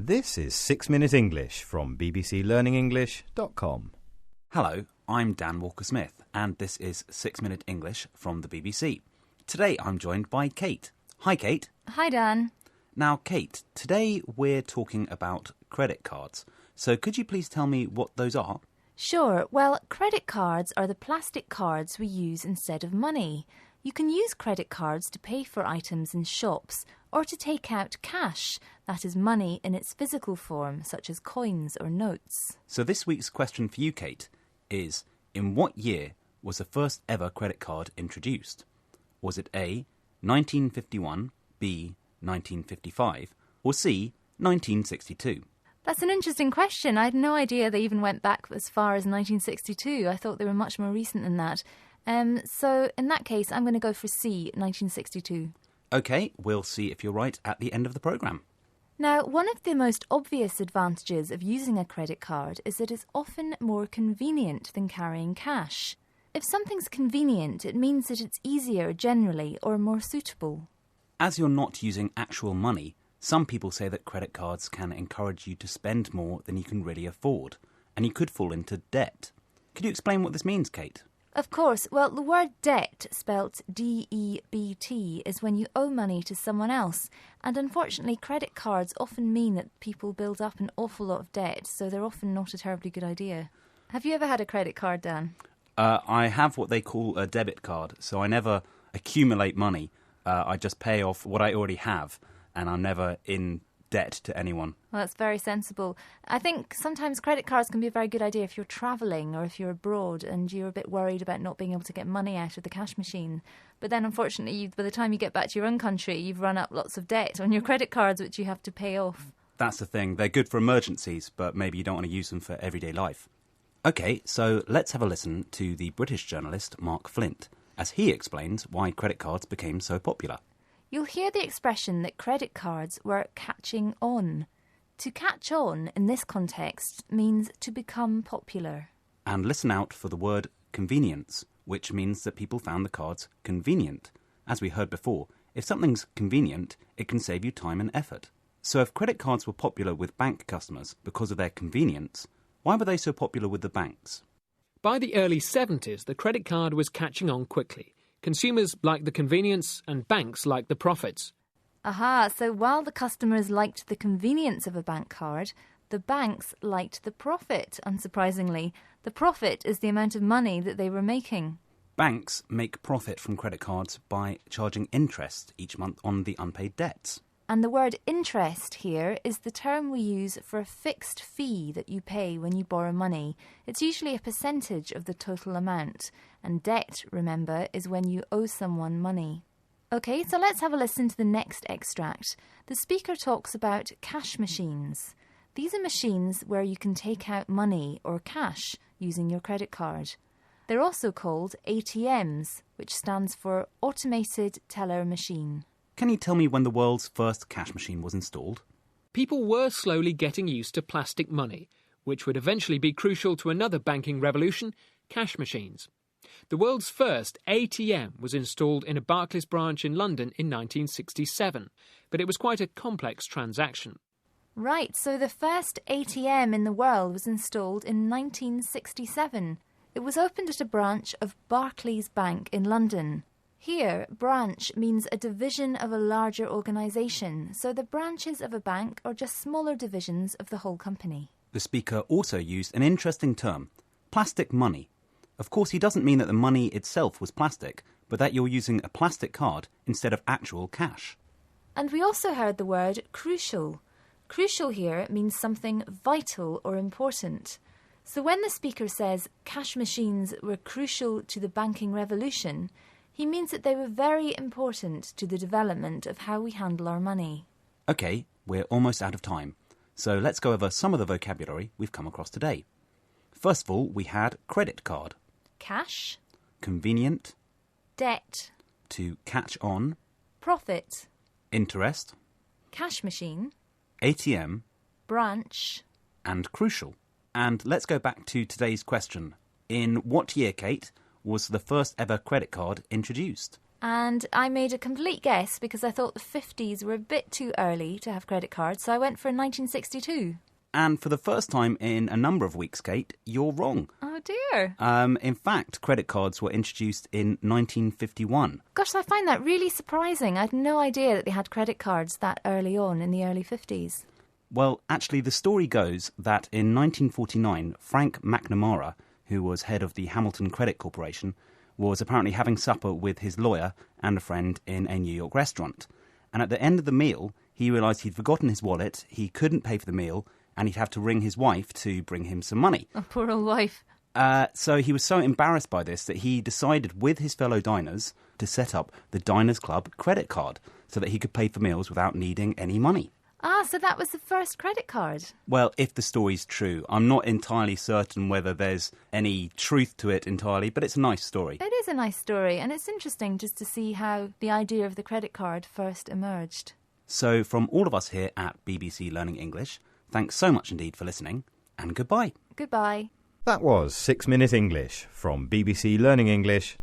This is 6 Minute English from bbclearningenglish.com. Hello, I'm Dan Walker-Smith, and this is 6 Minute English from the BBC. Today I'm joined by Kate. Hi, Kate. Hi, Dan. Now, Kate, today we're talking about credit cards. So could you please tell me what those are? Sure. Well, credit cards are the plastic cards we use instead of money. You can use credit cards to pay for items in shops or to take out cash, that is money in its physical form, such as coins or notes. So this week's question for you, Kate, is in what year was the first ever credit card introduced? Was it A, 1951, B, 1955, or C, 1962? That's an interesting question. I had no idea they even went back as far as 1962. I thought they were much more recent than that. So in that case, I'm going to go for C, 1962. OK, we'll see if you're right at the end of the programme. Now, one of the most obvious advantages of using a credit card is that it's often more convenient than carrying cash. If something's convenient, it means that it's easier generally or more suitable. As you're not using actual money, some people say that credit cards can encourage you to spend more than you can really afford, and you could fall into debt. Could you explain what this means, Kate? Of course. Well, the word debt, spelt D-E-B-T, is when you owe money to someone else. And unfortunately, credit cards often mean that people build up an awful lot of debt, so they're often not a terribly good idea. Have you ever had a credit card, Dan? I have what they call a debit card, so I never accumulate money. I just pay off what I already have, and I'm never in debt to anyone. Well, that's very sensible. I think sometimes credit cards can be a very good idea if you're travelling or if you're abroad and you're a bit worried about not being able to get money out of the cash machine. But then, unfortunately, by the time you get back to your own country, you've run up lots of debt on your credit cards, which you have to pay off. That's the thing. They're good for emergencies, but maybe you don't want to use them for everyday life. OK, so let's have a listen to the British journalist Mark Flint as he explains why credit cards became so popular. You'll hear the expression that credit cards were catching on. To catch on in this context means to become popular. And listen out for the word convenience, which means that people found the cards convenient. As we heard before, if something's convenient, it can save you time and effort. So if credit cards were popular with bank customers because of their convenience, why were they so popular with the banks? By the early 70s, the credit card was catching on quickly. Consumers liked the convenience and banks liked the profits. Aha, so while the customers liked the convenience of a bank card, the banks liked the profit, unsurprisingly. The profit is the amount of money that they were making. Banks make profit from credit cards by charging interest each month on the unpaid debts. And the word interest here is the term we use for a fixed fee that you pay when you borrow money. It's usually a percentage of the total amount. And debt, remember, is when you owe someone money. OK, so let's have a listen to the next extract. The speaker talks about cash machines. These are machines where you can take out money or cash using your credit card. They're also called ATMs, which stands for Automated Teller Machine. Can you tell me when the world's first cash machine was installed? People were slowly getting used to plastic money, which would eventually be crucial to another banking revolution, cash machines. The world's first ATM was installed in a Barclays branch in London in 1967, but it was quite a complex transaction. Right, so the first ATM in the world was installed in 1967. It was opened at a branch of Barclays Bank in London. Here, branch means a division of a larger organisation, so the branches of a bank are just smaller divisions of the whole company. The speaker also used an interesting term, plastic money. Of course, he doesn't mean that the money itself was plastic, but that you're using a plastic card instead of actual cash. And we also heard the word crucial. Crucial here means something vital or important. So when the speaker says cash machines were crucial to the banking revolution, he means that they were very important to the development of how we handle our money. OK, we're almost out of time, so let's go over some of the vocabulary we've come across today. First of all, we had credit card. Cash. Convenient. Debt. To catch on. Profit. Interest. Cash machine. ATM. Branch. And crucial. And let's go back to today's question. In what year, Kate, was the first ever credit card introduced? And I made a complete guess because I thought the 50s were a bit too early to have credit cards, so I went for 1962. And for the first time in a number of weeks, Kate, you're wrong. Oh dear. In fact, credit cards were introduced in 1951. Gosh, I find that really surprising. I had no idea that they had credit cards that early on in the early 50s. Well, actually, the story goes that in 1949, Frank McNamara, who was head of the Hamilton Credit Corporation, was apparently having supper with his lawyer and a friend in a New York restaurant. And at the end of the meal, he realised he'd forgotten his wallet, he couldn't pay for the meal, and he'd have to ring his wife to bring him some money. Oh, poor old wife. So he was so embarrassed by this that he decided with his fellow diners to set up the Diners Club credit card so that he could pay for meals without needing any money. Ah, so that was the first credit card. Well, if the story's true, I'm not entirely certain whether there's any truth to it entirely, but it's a nice story. It is a nice story, and it's interesting just to see how the idea of the credit card first emerged. So from all of us here at BBC Learning English, thanks so much indeed for listening, and goodbye. Goodbye. That was 6 Minute English from bbclearningenglish.com.